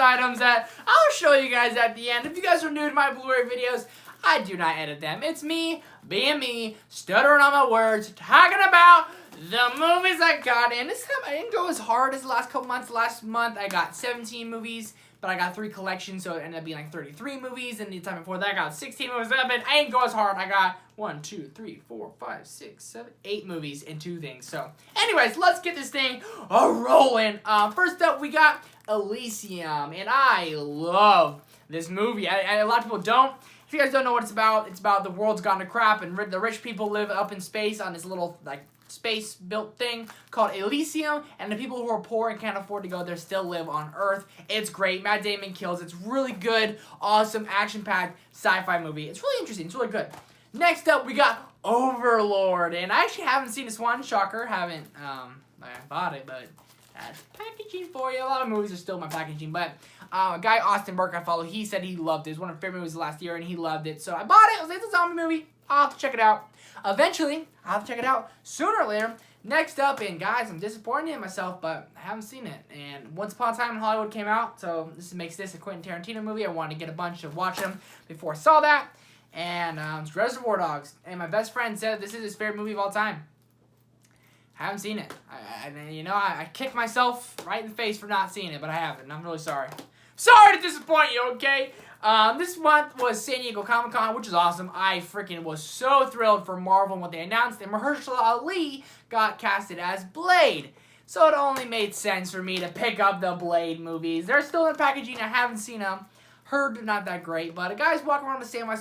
items that I'll show you guys at the end. If you guys are new to my Blu-ray videos, I do not edit them. It's me, being me, stuttering on my words, talking about the movies I got in. This time I didn't go as hard as the last couple months. Last month I got 17 movies, but I got 3 collections, so it ended up being like 33 movies. And the time before that I got 16 movies. But I didn't go as hard. I got 1, 2, 3, 4, 5, 6, 7, 8 movies in 2 things. So anyways, let's get this thing rolling. First up we got Elysium, and I love this movie. A lot of people don't. If you guys don't know what it's about the world's gone to crap, and the rich people live up in space on this little, like, space-built thing called Elysium, and the people who are poor and can't afford to go there still live on Earth. It's great. Matt Damon kills. It's really good, awesome, action-packed sci-fi movie. It's really interesting. It's really good. Next up, we got Overlord, and I actually haven't seen this one. Shocker. Haven't, I bought it, but that's packaging for you. A lot of movies are still in my packaging, but a guy, Austin Burke, I follow, he said he loved it. It was one of my favorite movies last year, and he loved it. So I bought it. I was like, it's a zombie movie. I'll have to check it out. Eventually, I'll have to check it out sooner or later. Next up, and guys, I'm disappointed in myself, but I haven't seen it. And Once Upon a Time in Hollywood came out, so this makes this a Quentin Tarantino movie. I wanted to get a bunch to watch them before I saw that. And it's Reservoir Dogs. And my best friend said this is his favorite movie of all time. I haven't seen it. I kicked myself right in the face for not seeing it, but I haven't, and I'm really sorry. Sorry to disappoint you, okay? This month was San Diego Comic-Con, which is awesome. I freaking was so thrilled for Marvel and what they announced. And Mahershala Ali got casted as Blade. So it only made sense for me to pick up the Blade movies. They're still in packaging. I haven't seen them. Heard they're not that great. But a guy's walking around with a samurai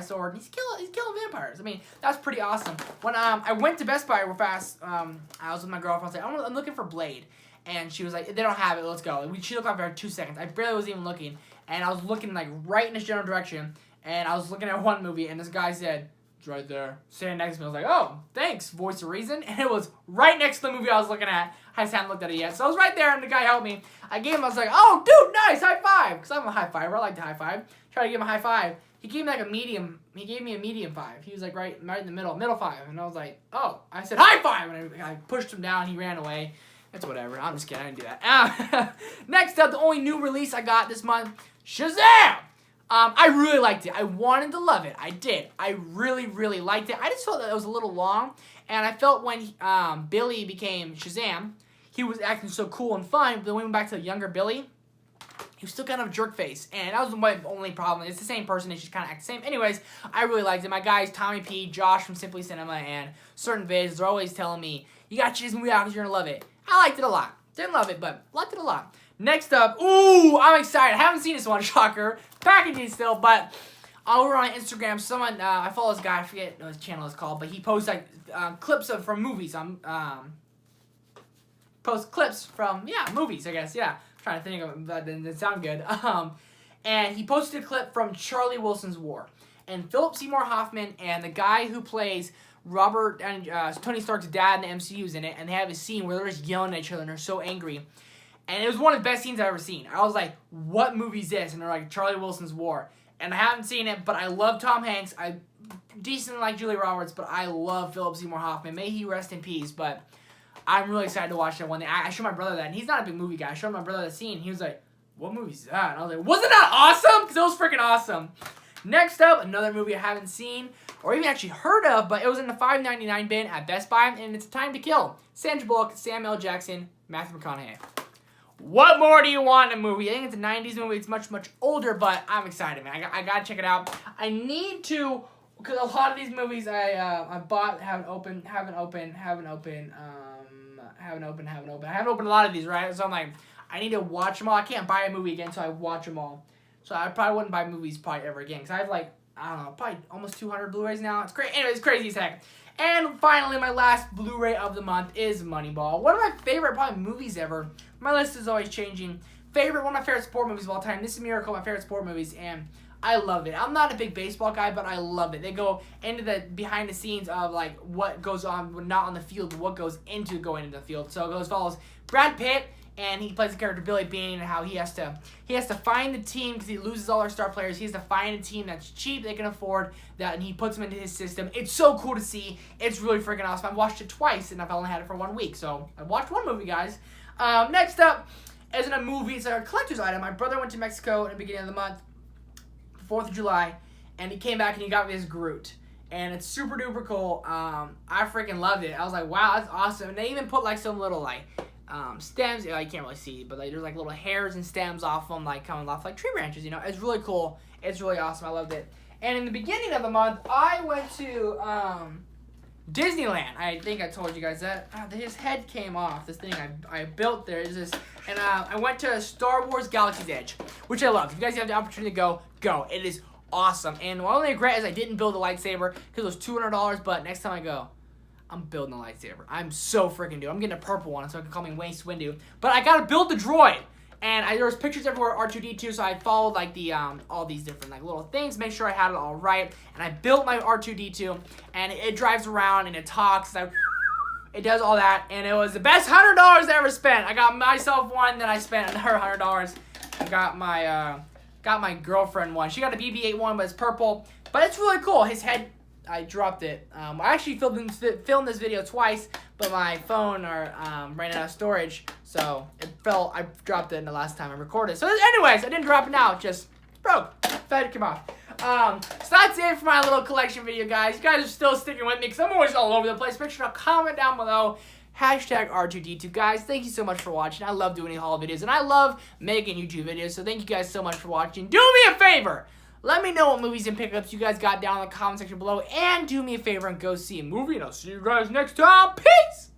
sword, and he's killing vampires. I mean, that's pretty awesome. When I went to Best Buy real fast, I was with my girlfriend. I was like, I'm looking for Blade. And she was like, they don't have it, let's go. She looked up for 2 seconds. I barely was even looking. And I was looking, like, right in this general direction. And I was looking at one movie, and this guy said, it's right there. Standing next to me. I was like, oh, thanks, voice of reason. And it was right next to the movie I was looking at. I just hadn't looked at it yet. So I was right there, and the guy helped me. I gave him, I was like, oh, dude, nice, high five. Because I'm a high fiver. I like to high five. Try to give him a high five. He gave me, like, a medium. He gave me a medium 5. He was, like, right in the middle 5. And I was like, oh. I said, high five. And I pushed him down. He ran away. It's whatever. I'm just kidding. I didn't do that. Next up, the only new release I got this month, Shazam! I really liked it. I wanted to love it. I did. I really, really liked it. I just felt that it was a little long. And I felt when Billy became Shazam, he was acting so cool and fun. But then we went back to the younger Billy. He was still kind of a jerk face. And that was my only problem. It's the same person. They just kind of act the same. Anyways, I really liked it. My guys, Tommy P, Josh from Simply Cinema, and certain vids, they're always telling me, you got to check this movie out because you're going to love it. I liked it a lot. Didn't love it, but liked it a lot. Next up, ooh, I'm excited. I haven't seen this one, shocker. Packaging still, but over on Instagram, someone, I follow this guy, I forget what his channel is called, but he posts like clips from movies. Posts clips from, movies, I guess, yeah. I'm trying to think of it, but that didn't sound good. And he posted a clip from Charlie Wilson's War. And Philip Seymour Hoffman and the guy who plays Robert and Tony Stark's dad in the MCU's in it, and they have a scene where they're just yelling at each other and they're so angry. And it was one of the best scenes I've ever seen. I was like, what movie is this? And they're like, Charlie Wilson's War. And I haven't seen it, but I love Tom Hanks. I decently like Julia Roberts, but I love Philip Seymour Hoffman. May he rest in peace, but I'm really excited to watch that one. I showed my brother that, and he's not a big movie guy. I showed my brother that scene, and he was like, what movie is that? And I was like, wasn't that awesome? Because it was freaking awesome. Next up, another movie I haven't seen, or even actually heard of, but it was in the $5.99 bin at Best Buy, and it's Time to Kill. Sandra Bullock, Samuel L. Jackson, Matthew McConaughey. What more do you want in a movie? I think it's a 90s movie. It's much, much older, but I'm excited, man. I gotta check it out. I need to, because a lot of these movies I bought haven't opened. I haven't opened a lot of these, right? So I'm like, I need to watch them all. I can't buy a movie again until I watch them all. So I probably wouldn't buy movies probably ever again, because I have like, I don't know, probably almost 200 Blu-rays now. It's crazy. Anyways, it's crazy as heck. And finally, my last Blu-ray of the month is Moneyball. One of my favorite probably movies ever. My list is always changing. One of my favorite sport movies of all time. This is Miracle, my favorite sport movies, and I love it. I'm not a big baseball guy, but I love it. They go into the behind the scenes of like what goes on, not on the field, but what goes into going into the field. So it follows Brad Pitt, and he plays the character Billy Bean, and how he has to find the team because he loses all our star players. He has to find a team that's cheap, they can afford that, and he puts them into his system. It's so cool to see. It's really freaking awesome. I've watched it twice, and I've only had it for 1 week, so I watched one movie, guys. Next up, isn't a movie, it's a collector's item. My brother went to Mexico at the beginning of the month, 4th of July, and he came back and he got me this Groot. And it's super duper cool. I freaking loved it. I was like, wow, that's awesome. And they even put like some little like stems. You can't really see, but like there's like little hairs and stems off them, like coming off like tree branches. You know, it's really cool. It's really awesome. I loved it. And in the beginning of the month, I went to Disneyland. I think I told you guys that. His head came off. This thing I built there is this, and I went to Star Wars Galaxy's Edge, which I love. If you guys have the opportunity to go, go. It is awesome. And my only regret is I didn't build a lightsaber because it was $200. But next time I go, I'm building a lightsaber. I'm so freaking dude. I'm getting a purple one so I can call me Wayne Swindu. But I gotta build the droid. And there was pictures everywhere R2-D2, so I followed like the all these different like little things, make sure I had it all right. And I built my R2-D2, and it drives around and it talks. It does all that, and it was the best $100 I ever spent. I got myself one, then I spent another $100. I got my girlfriend one. She got a BB-8 one, but it's purple. But it's really cool. His head, I dropped it. I actually filmed this video twice, but my phone ran out of storage, so it fell. I dropped it in the last time I recorded. So anyways, I didn't drop it now. It just broke. Fed came off. So that's it for my little collection video, guys. You guys are still sticking with me because I'm always all over the place. Make sure to comment down below. Hashtag R2D2. Guys, thank you so much for watching. I love doing haul videos, and I love making YouTube videos, so thank you guys so much for watching. Do me a favor. Let me know what movies and pickups you guys got down in the comment section below, and do me a favor and go see a movie, and I'll see you guys next time. Peace!